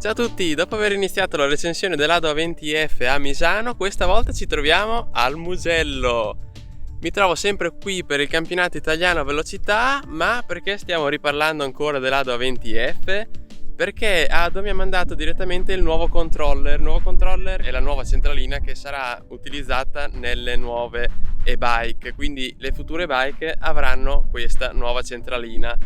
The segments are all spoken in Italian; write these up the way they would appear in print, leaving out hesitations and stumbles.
Ciao a tutti, dopo aver iniziato la recensione dell'Ado A20F a Misano, questa volta ci troviamo al Mugello. Mi trovo sempre qui per il campionato italiano a velocità, ma perché stiamo riparlando ancora dell'Ado A20F? Perché Ado mi ha mandato direttamente il nuovo controller. Il nuovo controller è la nuova centralina che sarà utilizzata nelle nuove e-bike, quindi le future bike avranno questa nuova centralina.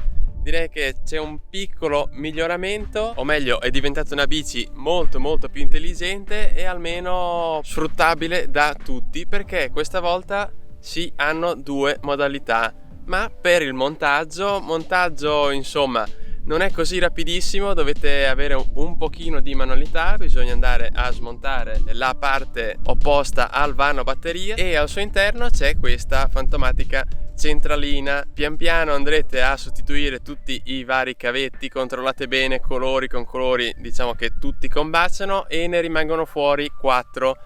Direi che c'è un piccolo miglioramento, o meglio è diventata una bici molto più intelligente e almeno sfruttabile da tutti, perché questa volta si hanno due modalità, ma per il montaggio insomma non è così rapidissimo, dovete avere un pochino di manualità, bisogna andare a smontare la parte opposta al vano batteria e al suo interno c'è questa fantomatica centralina. Pian piano andrete a sostituire tutti i vari cavetti, controllate bene colori con colori, diciamo che tutti combaciano e ne rimangono fuori 4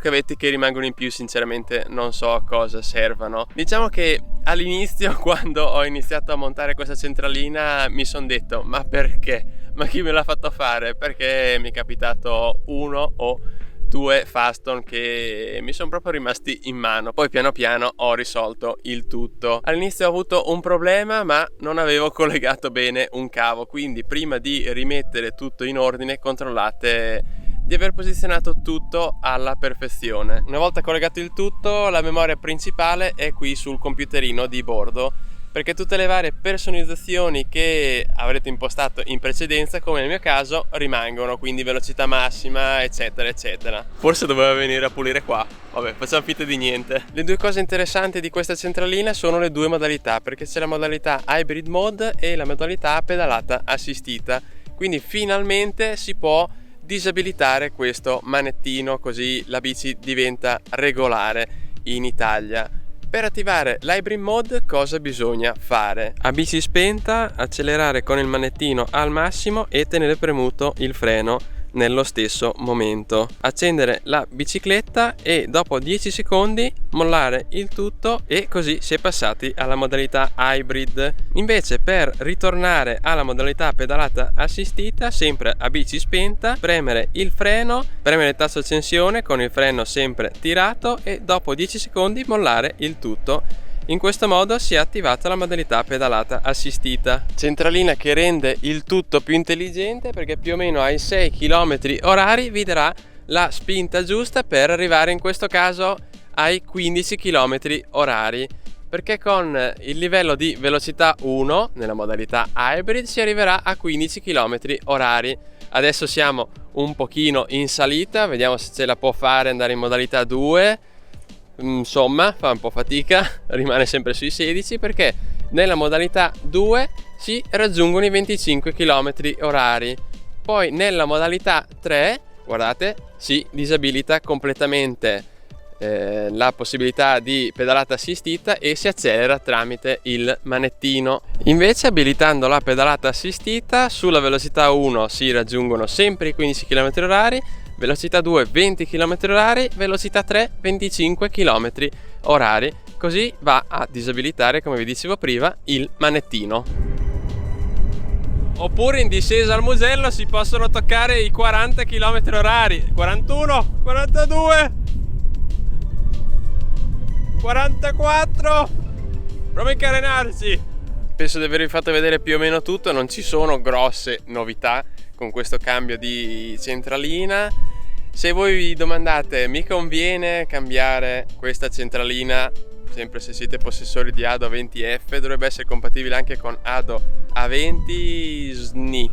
cavetti che rimangono in più, sinceramente non so a cosa servano. Diciamo che all'inizio, quando ho iniziato a montare questa centralina, mi sono detto ma perché? Ma chi me l'ha fatto fare? Perché mi è capitato uno o due Faston che mi sono proprio rimasti in mano. Poi piano piano ho risolto il tutto. All'inizio ho avuto un problema, ma non avevo collegato bene un cavo, quindi prima di rimettere tutto in ordine controllate di aver posizionato tutto alla perfezione. Una volta collegato il tutto, la memoria principale è qui sul computerino di bordo, perché tutte le varie personalizzazioni che avrete impostato in precedenza, come nel mio caso, rimangono, quindi velocità massima eccetera eccetera. Forse doveva venire a pulire qua, vabbè, facciamo finta di niente. Le due cose interessanti di questa centralina sono le due modalità, perché c'è la modalità hybrid mode e la modalità pedalata assistita, quindi finalmente si può disabilitare questo manettino, così la bici diventa regolare in Italia. Per attivare l'hybrid mode cosa bisogna fare? A bici spenta accelerare con il manettino al massimo e tenere premuto il freno nello stesso momento. Accendere la bicicletta e dopo 10 secondi mollare il tutto e così si è passati alla modalità hybrid. Invece per ritornare alla modalità pedalata assistita, sempre a bici spenta, premere il freno, premere il tasto accensione con il freno sempre tirato e dopo 10 secondi mollare il tutto. In questo modo si è attivata la modalità pedalata assistita. Centralina che rende il tutto più intelligente, perché più o meno ai 6 km orari vi darà la spinta giusta per arrivare in questo caso ai 15 km orari, perché con il livello di velocità 1 nella modalità hybrid si arriverà a 15 km orari. Adesso siamo un pochino in salita, vediamo se ce la può fare andare in modalità 2. Insomma fa un po' fatica, rimane sempre sui 16 perché nella modalità 2 si raggiungono i 25 km orari. Poi nella modalità 3, guardate, si disabilita completamente la possibilità di pedalata assistita e si accelera tramite il manettino. Invece abilitando la pedalata assistita sulla velocità 1 si raggiungono sempre i 15 km orari, velocità 2 20 km orari, velocità 3 25 km orari, così va a disabilitare, come vi dicevo prima, il manettino. Oppure in discesa al Mugello si possono toccare i 40 km orari, 41, 42, 44, proviamo a incarenarci. Penso di avervi fatto vedere più o meno tutto, non ci sono grosse novità con questo cambio di centralina. Se voi vi domandate mi conviene cambiare questa centralina, sempre se siete possessori di Ado A20F, dovrebbe essere compatibile anche con Ado A20 SNI.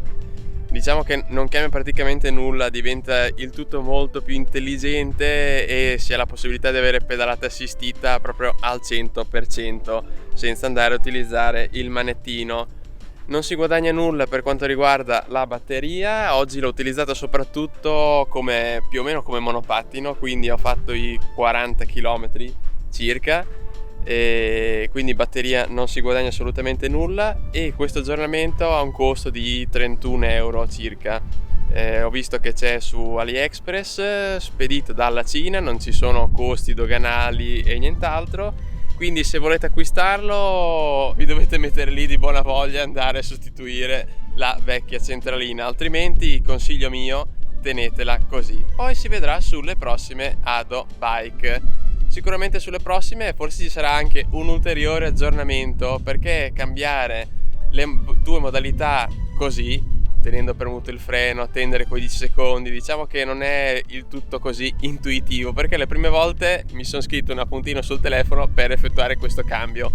Diciamo che non cambia praticamente nulla, diventa il tutto molto più intelligente e si ha la possibilità di avere pedalata assistita proprio al 100% senza andare a utilizzare il manettino. Non si guadagna nulla per quanto riguarda la batteria. Oggi l'ho utilizzata soprattutto più o meno come monopattino, quindi ho fatto i 40 km circa e quindi batteria non si guadagna assolutamente nulla, e questo aggiornamento ha un costo di 31 euro circa. Ho visto che c'è su AliExpress, spedito dalla Cina, non ci sono costi doganali e nient'altro. Quindi se volete acquistarlo vi dovete mettere lì di buona voglia e andare a sostituire la vecchia centralina, altrimenti consiglio mio, tenetela così. Poi si vedrà sulle prossime Ado Bike. Sicuramente sulle prossime forse ci sarà anche un ulteriore aggiornamento, perché cambiare le due modalità così, tenendo premuto il freno, attendere quei 10 secondi, diciamo che non è il tutto così intuitivo, perché le prime volte mi sono scritto un appuntino sul telefono per effettuare questo cambio.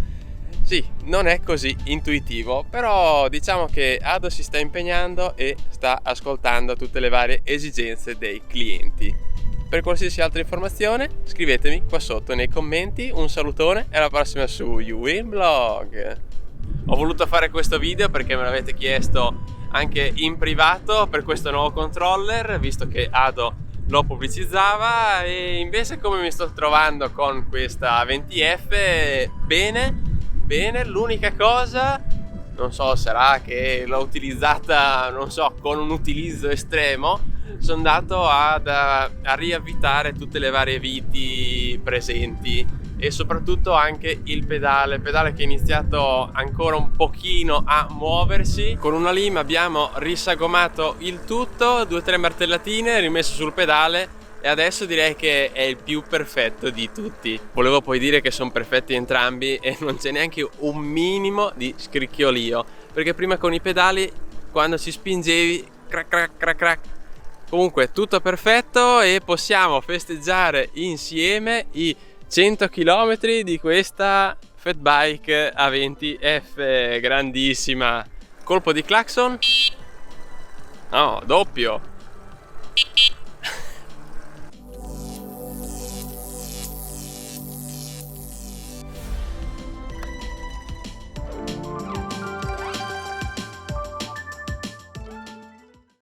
Sì, non è così intuitivo, però diciamo che Ado si sta impegnando e sta ascoltando tutte le varie esigenze dei clienti. Per qualsiasi altra informazione scrivetemi qua sotto nei commenti. Un salutone e alla prossima su YouWinBlog. Ho voluto fare questo video perché me l'avete chiesto anche in privato per questo nuovo controller, visto che Ado lo pubblicizzava, e invece come mi sto trovando con questa 20F? Bene, l'unica cosa, non so, sarà che l'ho utilizzata, non so, con un utilizzo estremo, sono andato a riavvitare tutte le varie viti presenti e soprattutto anche il pedale che è iniziato ancora un pochino a muoversi. Con una lima abbiamo risagomato il tutto, 2 o 3 martellatine, rimesso sul pedale, e adesso direi che è il più perfetto di tutti. Volevo poi dire che sono perfetti entrambi e non c'è neanche un minimo di scricchiolio, perché prima con i pedali, quando ci spingevi, crac crac crac crac. Comunque tutto perfetto e possiamo festeggiare insieme i 100 km di questa Fatbike A20F grandissima. Colpo di clacson? No, doppio.